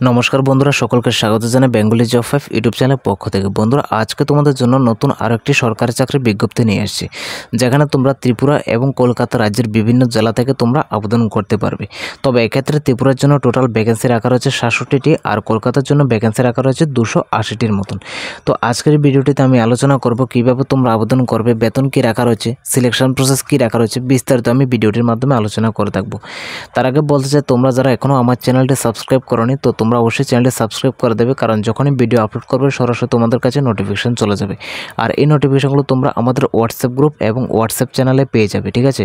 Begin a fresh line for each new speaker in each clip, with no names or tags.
নমস্কার বন্ধুরা, সকলকে স্বাগত জানাই বেঙ্গলি জব 5 ইউটিউব চ্যানেলের পক্ষ থেকে। বন্ধুরা, আজকে তোমাদের জন্য নতুন আরেকটি সরকারি চাকরির বিজ্ঞপ্তি নিয়ে এসেছি, যেখানে তোমরা ত্রিপুরা এবং কলকাতা রাজ্যের বিভিন্ন জেলা থেকে তোমরা আবেদন করতে পারবে। তবে এক্ষেত্রে ত্রিপুরার জন্য টোটাল ভ্যাকেন্সি রাখা রয়েছে 67টি, আর কলকাতার জন্য ভ্যাকেন্সি রাখা রয়েছে 280টির মতন। তো আজকের ভিডিওটিতে আমি আলোচনা করব কিভাবে তোমরা আবেদন করবে, বেতন কী রাখা রয়েছে, সিলেকশন প্রসেস কী রাখা রয়েছে, বিস্তারিত আমি ভিডিওটির মাধ্যমে আলোচনা করে থাকবো। তার আগে বলতে চাই, তোমরা যারা এখনও আমার চ্যানেলটি সাবস্ক্রাইব করোনি, তো তোমরা অবশ্যই চ্যানেলটি সাবস্ক্রাইব করে দেবে, কারণ যখনই ভিডিও আপলোড করবে সরাসরি তোমাদের কাছে নোটিফিকেশন চলে যাবে। আর এই নোটিফিকেশনগুলো তোমরা আমাদের হোয়াটসঅ্যাপ গ্রুপ এবং হোয়াটসঅ্যাপ চ্যানেলে পেয়ে যাবে, ঠিক আছে।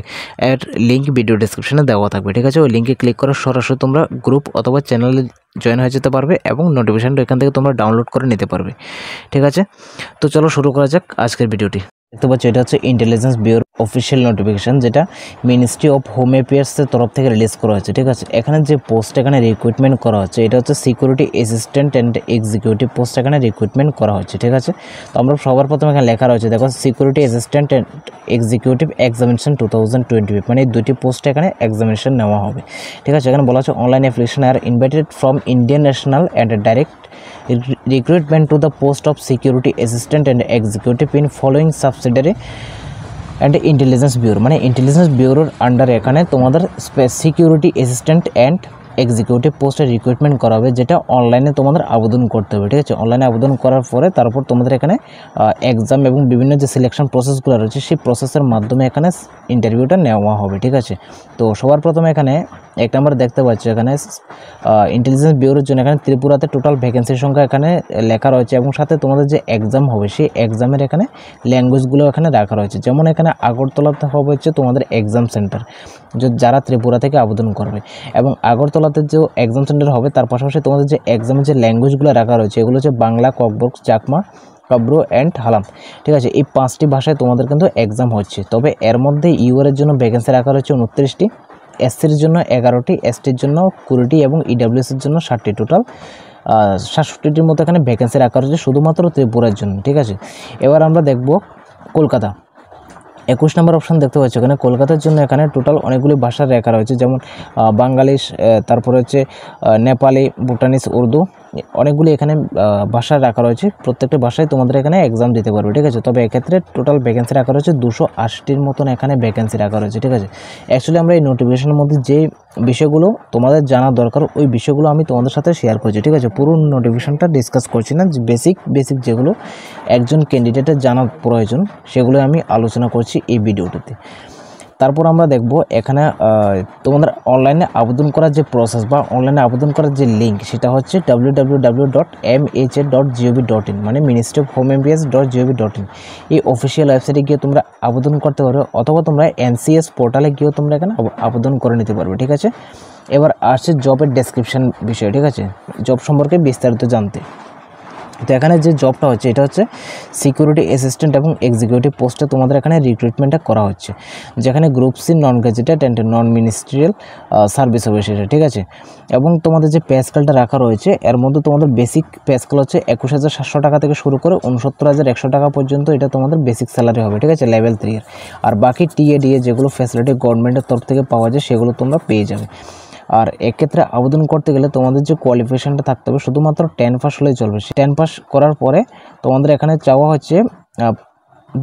এর লিঙ্ক ভিডিও ডেসক্রিপশনে দেওয়া থাকবে, ঠিক আছে। ওই লিঙ্কে ক্লিক করে সরাসরি তোমরা গ্রুপ অথবা চ্যানেলে জয়েন হয়ে যেতে পারবে এবং নোটিফিকেশনটা এখান থেকে তোমরা ডাউনলোড করে নিতে পারবে, ঠিক আছে। তো চলো শুরু করা যাক আজকের ভিডিওটি। দেখতে পাচ্ছ, এটা হচ্ছে ইন্টেলিজেন্স ব্যুরো অফিসিয়াল নোটিফিকেশন, যেটা মিনিস্ট্রি অফ হোম অ্যাফেয়ার্সের তরফ থেকে রিলিজ করা হয়েছে, ঠিক আছে। এখানে যে পোস্ট এখানে রিক্রুটমেন্ট করা হচ্ছে, এটা হচ্ছে security assistant and executive post এখানে রিক্রুটমেন্ট করা হচ্ছে, ঠিক আছে। তো আমরা সবার প্রথমে এখানে লেখা রয়েছে, দেখো, security assistant and executive examination 2020, মানে এই দুটি পোস্ট এখানে এক্সামিনেশন নেওয়া হবে, ঠিক আছে। এখানে বলা হচ্ছে অনলাইন অ্যাপ্লিকেশন আর invited from Indian national and direct recruitment to the post of security assistant and executive in following subsidiary and intelligence bureau, মানে ইন্টেলিজেন্স ব্যুরোর আন্ডারে এখানে তোমাদের সিকিউরিটি অ্যাসিস্ট্যান্ট অ্যান্ড এক্সিকিউটিভ পোস্টে রিক্রুটমেন্ট করা হবে, যেটা অনলাইনে তোমাদের আবেদন করতে হবে, ঠিক আছে। অনলাইনে আবেদন করার পরে তারপর তোমাদের এখানে এক্সাম এবং বিভিন্ন যে সিলেকশন প্রসেসগুলো রয়েছে সেই প্রসেসের মাধ্যমে এখানে ইন্টারভিউটা নেওয়া হবে, ঠিক আছে। তো সবার প্রথমে এখানে এক নম্বর দেখতে পাচ্ছ, এখানে ইন্টেলিজেন্স ব্যুরোর জন্য এখানে ত্রিপুরাতে টোটাল ভ্যাকেন্সির সংখ্যা এখানে লেখা রয়েছে, এবং সাথে তোমাদের যে এক্সাম হবে সেই এক্সামের এখানে ল্যাঙ্গুয়েজগুলো এখানে রাখা রয়েছে। যেমন এখানে আগরতলাতে হবে হচ্ছে তোমাদের এক্সাম সেন্টার, যারা ত্রিপুরা থেকে আবেদন করবে, এবং আগরতলাতে যে এক্সাম সেন্টার হবে তার পাশাপাশি তোমাদের যে এক্সামের যে ল্যাঙ্গুয়েজগুলো রাখা রয়েছে এগুলো হচ্ছে বাংলা, ককবরক, চাকমা, কাব্রু অ্যান্ড হালাম, ঠিক আছে। এই 5টি ভাষায় তোমাদের কিন্তু এক্সাম হচ্ছে। তবে এর মধ্যে ইউআরের জন্য ভ্যাকেন্সি রাখা রয়েছে 29টি, এসসির জন্য 11টি, এসটির জন্য 20টি এবং ইডাব্লিউএসের জন্য 60টি, টোটাল 67টির মতো এখানে ভ্যাকেন্সি রাখা রয়েছে শুধুমাত্র ত্রিপুরার জন্য, ঠিক আছে। এবার আমরা দেখব কলকাতা। 21 নম্বর অপশান দেখতে পাচ্ছি, এখানে কলকাতার জন্য এখানে টোটাল অনেকগুলি ভাষা রেখা রয়েছে, যেমন বাঙালিস, তারপরে হচ্ছে নেপালি, ভুটানিস, উর্দু, অনেকগুলি এখানে ভাষা রাখা রয়েছে। প্রত্যেকটা ভাষায় তোমাদের এখানে এক্সাম দিতে পারবে, ঠিক আছে। তবে এক্ষেত্রে টোটাল ভ্যাকেন্সি রাখা রয়েছে 280টির মতন এখানে ভ্যাকেন্সি রাখা রয়েছে, ঠিক আছে। অ্যাকচুয়ালি আমরা এই নোটিফিকেশনের মধ্যে যে বিষয়গুলো তোমাদের জানা দরকার ওই বিষয়গুলো আমি তোমাদের সাথে শেয়ার করছি, ঠিক আছে। পুরো নোটিফিকেশনটা ডিসকাস করছি না, বেসিক যেগুলো একজন ক্যান্ডিডেটের জানা প্রয়োজন সেগুলো আমি আলোচনা করছি এই ভিডিওটিতে। তারপর আমরা দেখব এখানে তোমাদের অনলাইনে আবেদন করার যে প্রসেস বা অনলাইনে আবেদন করার যে লিঙ্ক, সেটা hচ্ছে www.mha.gov.in, মানে মিনিস্ট্রি অফ হোম অ্যাফেয়ার্স.gov.in। এই অফিসিয়াল ওয়েবসাইটে গিয়ে তোমরা আবেদন করতে পারবে, অথবা তোমরা এনসিএস পোর্টালে গিয়েও তোমরা এখানে আবেদন করে নিতে পারবে, ঠিক আছে। এবার আসছে জবের ডেসক্রিপশন বিষয়, ঠিক আছে, জব সম্পর্কে বিস্তারিত জানতে। তো এখানে যে জবটা হচ্ছে এটা হচ্ছে সিকিউরিটি অ্যাসিস্ট্যান্ট এবং এক্সিকিউটিভ পোস্টে তোমাদের এখানে রিক্রুটমেন্টটা করা হচ্ছে, যেখানে group C, non gazetted and non ministerial service হবে সেটা, ঠিক আছে। এবং তোমাদের যে পে স্কেলটা রাখা রয়েছে এর মধ্যে তোমাদের বেসিক পে স্কেল হচ্ছে 21,700 টাকা থেকে শুরু করে 69,100 টাকা পর্যন্ত, এটা তোমাদের বেসিক স্যালারি হবে, ঠিক আছে, লেভেল 3 এর। আর বাকি টিএডিএ যেগুলো ফ্যাসিলিটি গভর্নমেন্টের তরফ থেকে পাওয়া যায় সেগুলো তোমরা পেয়ে যাবে। আর এক্ষেত্রে আবেদন করতে গেলে তোমাদের যে কোয়ালিফিকেশানটা থাকতে হবে, শুধুমাত্র 10 পাস হলেই চলবে। 10 পাস করার পরে তোমাদের এখানে চাওয়া হচ্ছে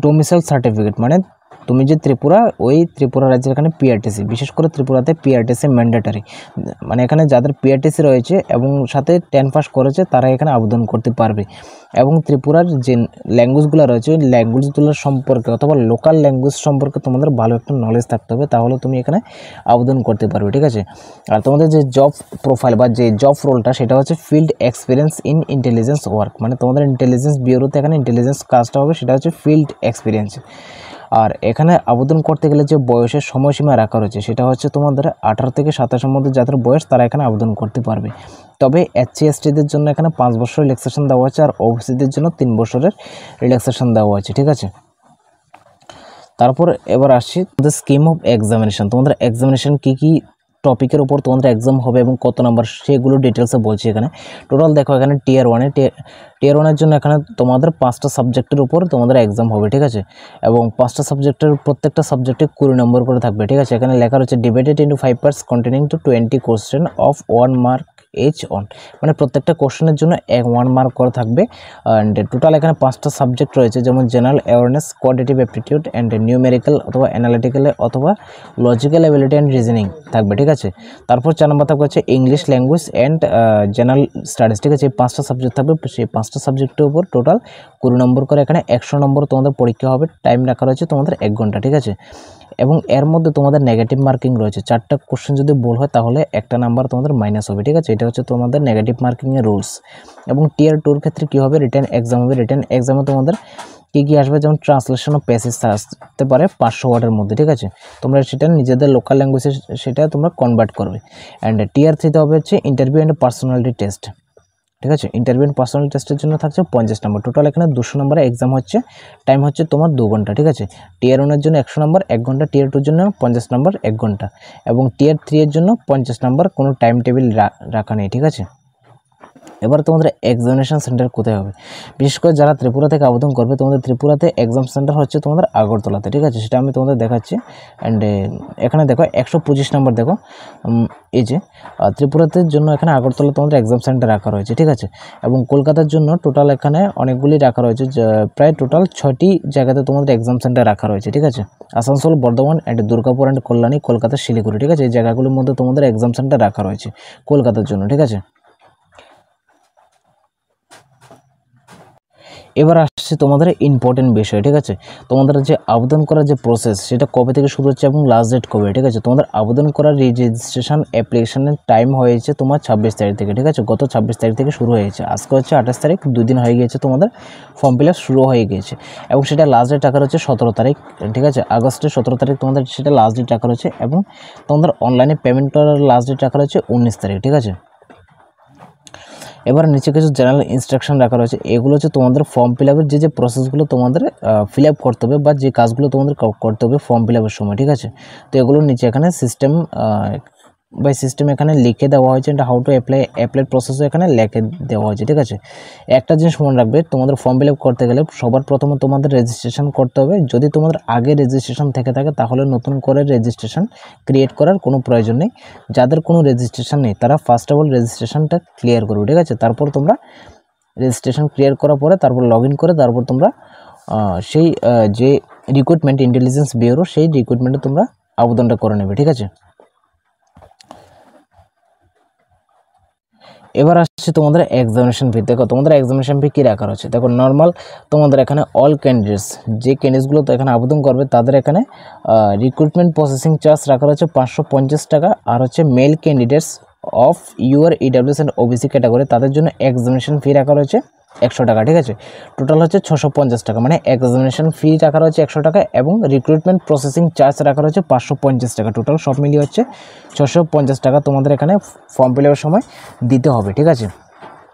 ডোমিসাইল সার্টিফিকেট, মানে তুমি যে ত্রিপুরা, ওই ত্রিপুরা রাজ্যের এখানে পিআরটিসি, বিশেষ করে ত্রিপুরাতে পিআরটিসি ম্যান্ডেটারি, মানে এখানে যাদের পিআরটিসি রয়েছে এবং সাথে 10 পাস করেছে তারা এখানে আবেদন করতে পারবে। এবং ত্রিপুরার যে ল্যাঙ্গুয়েজগুলো রয়েছে ওই ল্যাঙ্গুয়েজগুলোর সম্পর্কে অথবা লোকাল ল্যাঙ্গুয়েজ সম্পর্কে তোমাদের ভালো একটা নলেজ থাকতে হবে, তাহলে তুমি এখানে আবেদন করতে পারবে, ঠিক আছে। আর তোমাদের যে জব প্রোফাইল বা যে জব রোলটা সেটা হচ্ছে field experience in intelligence work, মানে তোমাদের ইন্টেলিজেন্স ব্যুরোতে এখানে ইন্টেলিজেন্স কাজটা হবে সেটা হচ্ছে ফিল্ড এক্সপিরিয়েন্স। আর এখানে আবেদন করতে গেলে যে বয়সের সময়সীমা রাখা রয়েছে সেটা হচ্ছে তোমাদের 18 থেকে 27-এর মধ্যে যাদের বয়স তারা এখানে আবেদন করতে পারবে। তবে SC/STদের জন্য এখানে 5 বছরের রিল্যাক্সেশন দেওয়া হচ্ছে, আর ওবিসিদের জন্য 3 বছরের রিল্যাক্সেশন দেওয়া হচ্ছে, ঠিক আছে। তারপর এবার আসছি তোমাদের স্কিম অফ এক্সামিনেশন, তোমাদের এক্সামিনেশন কী টপিকের উপর তোমাদের এক্সাম হবে এবং কত নাম্বার সেগুলো ডিটেলসে বলছি এখানে। টোটাল দেখো, এখানে টিয়ার ওয়ানের জন্য এখানে তোমাদের 5টা সাবজেক্টের উপর তোমাদের এক্সাম হবে, ঠিক আছে। এবং 5টা সাবজেক্টের প্রত্যেকটা সাবজেক্টে 20 নম্বর করে থাকবে, ঠিক আছে। এখানে লেখা রয়েছে divided into 5 parts containing two 20 question of 1 mark each on, মানে প্রত্যেকটা কোশ্চেনের জন্য 1 মার্ক করে থাকবে। অ্যান্ড টোটাল এখানে 5টা সাবজেক্ট রয়েছে, যেমন general awareness, quantitative aptitude and numerical অথবা অ্যানালিটিক্যাল অথবা লজিক্যাল অ্যাবিলিটি অ্যান্ড রিজনিং থাকবে, ঠিক আছে। তারপর 4 নম্বর থাকবে হচ্ছে English language and general studies, ঠিক আছে। এই 5টা সাবজেক্ট থাকবে, সেই 5টা সাবজেক্টের উপর টোটাল 20 নম্বর করে এখানে 100 নম্বর তোমাদের পরীক্ষা হবে। টাইম রাখা রয়েছে তোমাদের 1 ঘন্টা, ঠিক আছে। এবং এর মধ্যে তোমাদের নেগেটিভ মার্কিং রয়েছে, 4টা কোশ্চেন যদি ভুল হয় তাহলে 1টা নাম্বার তোমাদের মাইনাস হবে, ঠিক আছে। এটা হচ্ছে তোমাদের নেগেটিভ মার্কিংয়ের রুলস। এবং টিয়ার 2 ক্ষেত্রে কী হবে, রিটেন এক্সাম হবে। রিটেন এক্সামে তোমাদের কী আসবে, যেমন ট্রান্সলেশন ও প্যাসেজ আসতে পারে 500 ওয়ার্ডের মধ্যে, ঠিক আছে। তোমরা সেটা নিজেদের লোকাল ল্যাঙ্গুয়েজে সেটা তোমরা কনভার্ট করবে। অ্যান্ড টিয়ার 3তে হবে হচ্ছে ইন্টারভিউ অ্যান্ড পার্সোনালিটি টেস্ট, ঠিক আছে। ইন্টারভিউ অ্যান্ড পার্সোনাল টেস্টের জন্য থাকছে 50 নম্বর। টোটাল এখানে 200 নম্বরের এক্সাম হচ্ছে, টাইম হচ্ছে তোমার 2 ঘন্টা, ঠিক আছে। টিয়ার 1 এর জন্য 100 নম্বর 1 ঘন্টা, টিয়ার 2 এর জন্য 50 নম্বর 1 ঘন্টা, এবং টিয়ার 3 এর জন্য 50 নম্বর, কোনো টাইম টেবিল রাখা নেই, ঠিক আছে। এবার তোমাদের এক্সামিনেশন সেন্টার কোথায় হবে, বিশেষ করে যারা ত্রিপুরা থেকে আবেদন করবে, তোমাদের ত্রিপুরাতে এক্সাম সেন্টার হচ্ছে তোমাদের আগরতলাতে, ঠিক আছে। সেটা আমি তোমাদের দেখাচ্ছি। অ্যান্ড এখানে দেখো 125 নম্বর, দেখো এই যে ত্রিপুরাতে জন্য এখানে আগরতলা তোমাদের এক্সাম সেন্টার রাখা রয়েছে, ঠিক আছে। এবং কলকাতার জন্য টোটাল এখানে অনেকগুলি রাখা রয়েছে, প্রায় টোটাল 6টি জায়গাতে তোমাদের এক্সাম সেন্টার রাখা রয়েছে, ঠিক আছে। আসানসোল, বর্ধমান অ্যান্ড দুর্গাপুর অ্যান্ড কল্যাণী, কলকাতা, শিলিগুড়ি, ঠিক আছে। এই জায়গাগুলির মধ্যে তোমাদের এক্সাম সেন্টার রাখা রয়েছে কলকাতার জন্য, ঠিক আছে। এবার আসছে তোমাদের ইম্পর্টেন্ট বিষয়, ঠিক আছে। তোমাদের যে আবেদন করার যে প্রসেস, সেটা কবে থেকে শুরু হচ্ছে এবং লাস্ট ডেট কবে, ঠিক আছে। তোমাদের আবেদন করার রেজিস্ট্রেশন অ্যাপ্লিকেশনের টাইম হয়েছে তোমার 26 তারিখ থেকে, ঠিক আছে। গত 26 তারিখ থেকে শুরু হয়েছে, আজকে হচ্ছে 28 তারিখ, 2 দিন হয়ে গিয়েছে তোমাদের ফর্ম ফিল আপ শুরু হয়ে গিয়েছে। এবং সেটা লাস্ট ডেট রাখা হচ্ছে 17 তারিখ, ঠিক আছে। আগস্টের 17 তারিখ তোমাদের সেটা লাস্ট ডেট রাখা রয়েছে। এবং তোমাদের অনলাইনে পেমেন্ট করার লাস্ট ডেট রাখা রয়েছে 19 তারিখ, ঠিক আছে। এবার নিচে কিছু জেনারেল ইনস্ট্রাকশন রাখা রয়েছে, এগুলো হচ্ছে তোমাদের ফর্ম ফিল আপের যে প্রসেসগুলো তোমাদের ফিল আপ করতে হবে, বা যে কাজগুলো তোমাদের করতে হবে ফর্ম ফিল আপের সময়, ঠিক আছে। তো এগুলোর নিচে এখানে সিস্টেম এখানে লিখে দেওয়া হয়েছে, এটা হাউ টু অ্যাপ্লাই প্রসেসও এখানে লিখে দেওয়া হয়েছে, ঠিক আছে। একটা জিনিস মনে রাখবে, তোমাদের ফর্ম ফিল আপ করতে গেলে সবার প্রথমে তোমাদের রেজিস্ট্রেশন করতে হবে। যদি তোমাদের আগে রেজিস্ট্রেশন থেকে থাকে তাহলে নতুন করে রেজিস্ট্রেশন ক্রিয়েট করার কোনো প্রয়োজন নেই। যাদের কোনো রেজিস্ট্রেশন নেই তারা ফার্স্ট অফ অল রেজিস্ট্রেশনটা ক্লিয়ার করবে, ঠিক আছে। তারপর তোমরা রেজিস্ট্রেশন ক্লিয়ার করার পরে তারপর লগ ইন করে তারপর তোমরা সেই যে রিক্রুটমেন্ট ইন্টেলিজেন্স ব্যুরো, সেই রিক্রুটমেন্টে তোমরা আবেদনটা করে নেবে, ঠিক আছে। এবার আসছে তোমাদের এক্সামিনেশন ফি। দেখো তোমাদের এক্সামিনেশন ফি কী রাখা রয়েছে, দেখো নর্মাল তোমাদের এখানে অল ক্যান্ডিডেটস, যে ক্যান্ডিডেটসগুলো তো এখানে আবেদন করবে তাদের এখানে রিক্রুটমেন্ট প্রসেসিং চার্জ রাখা রয়েছে 550 টাকা। আর হচ্ছে male candidates of UR EWS and OBC category, তাদের জন্য এক্সামিনেশন ফি রাখা রয়েছে 100 টাকা, ঠিক আছে। টোটাল হচ্ছে 650 টাকা, মানে এক্সামিনেশন ফি রাখা রয়েছে 100 টাকা এবং রিক্রুটমেন্ট প্রসেসিং চার্জ রাখা রয়েছে 550 টাকা। টোটাল সব মিলিয়ে হচ্ছে 650 টাকা তোমাদের এখানে ফর্ম ফিল আপের সময় দিতে হবে, ঠিক আছে।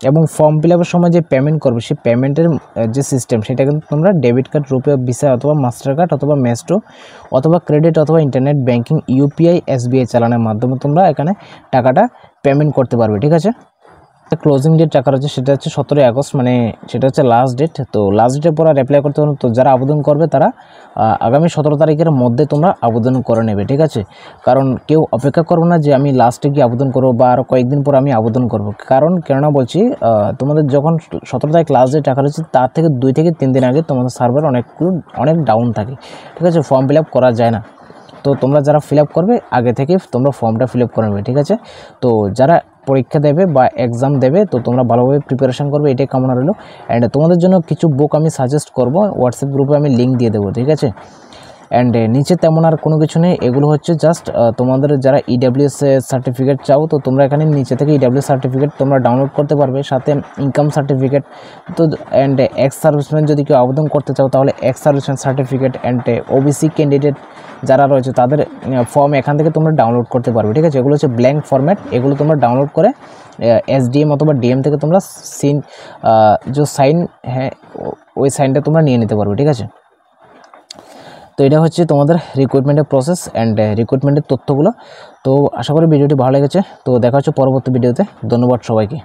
এবং ফর্ম ফিল আপের সময় যে পেমেন্ট করবে, সেই পেমেন্টের যে সিস্টেম সেটা কিন্তু তোমরা ডেবিট কার্ড, রুপে, ভিসা অথবা মাস্টার কার্ড অথবা ম্যাস্ট্রো অথবা ক্রেডিট অথবা ইন্টারনেট ব্যাঙ্কিং, ইউপিআই, এসবিআই চালানোর মাধ্যমে তোমরা এখানে টাকাটা পেমেন্ট করতে পারবে, ঠিক আছে। ক্লোজিং ডেট রাখা রয়েছে, সেটা হচ্ছে 17 আগস্ট, মানে সেটা হচ্ছে লাস্ট ডেট। তো লাস্ট ডেটের পর আর অ্যাপ্লাই করতে হবে। তো যারা আবেদন করবে তারা আগামী 17 তারিখের মধ্যে তোমরা আবেদন করে নেবে, ঠিক আছে। কারণ কেউ অপেক্ষা করবো না যে আমি লাস্টে গিয়ে আবেদন করবো বা আরও কয়েকদিন পর আমি আবেদন করব। কেননা বলছি, তোমাদের যখন 17 তারিখ লাস্ট ডেট রাখা রয়েছে তার থেকে 2 থেকে 3 দিন আগে তোমাদের সার্ভার অনেক ডাউন থাকে, ঠিক আছে। ফর্ম ফিল আপ করা যায় না। তো তোমরা যারা ফিল আপ করবে আগে থেকে তোমরা ফর্মটা ফিল আপ করে নেবে, ঠিক আছে। তো যারা পরীক্ষা দেবে বা এক্সাম দেবে তো তোমরা ভালোভাবে প্রিপারেশন করবে, এটাই কামনা রইল। অ্যান্ড তোমাদের জন্য কিছু বুক আমি সাজেস্ট করব, হোয়াটসঅ্যাপ গ্রুপে আমি লিঙ্ক দিয়ে দেবো, ঠিক আছে। অ্যান্ড নিচে তেমন আর কোনো কিছু নেই, এগুলো হচ্ছে জাস্ট তোমাদের যারা ইডাব্লিউএস সার্টিফিকেট চাও তো তোমরা এখানে নিচে থেকে ইডাব্লিউএস সার্টিফিকেট তোমরা ডাউনলোড করতে পারবে, সাথে ইনকাম সার্টিফিকেট। তো অ্যান্ড এক্স সার্ভিসম্যান যদি কেউ আবেদন করতে চাও তাহলে ex serviceman certificate, and OBC candidate যারা রয়েছে তাদের ফর্ম এখান থেকে তোমরা ডাউনলোড করতে পারবে, ঠিক আছে। এগুলো হচ্ছে ব্ল্যাঙ্ক ফরম্যাট, এগুলো তোমরা ডাউনলোড করে এসডিএম অথবা ডিএম থেকে তোমরা সাইন, হ্যাঁ ওই সাইনটা তোমরা নিয়ে নিতে পারবে, ঠিক আছে। তো এটা হচ্ছে তোমাদের রিক্রুটমেন্টের প্রসেস অ্যান্ড রিক্রুটমেন্টের তথ্যগুলো। তো আশা করি ভিডিওটি ভালো লেগেছে। তো দেখা হচ্ছে পরবর্তী ভিডিওতে। ধন্যবাদ সবাইকে।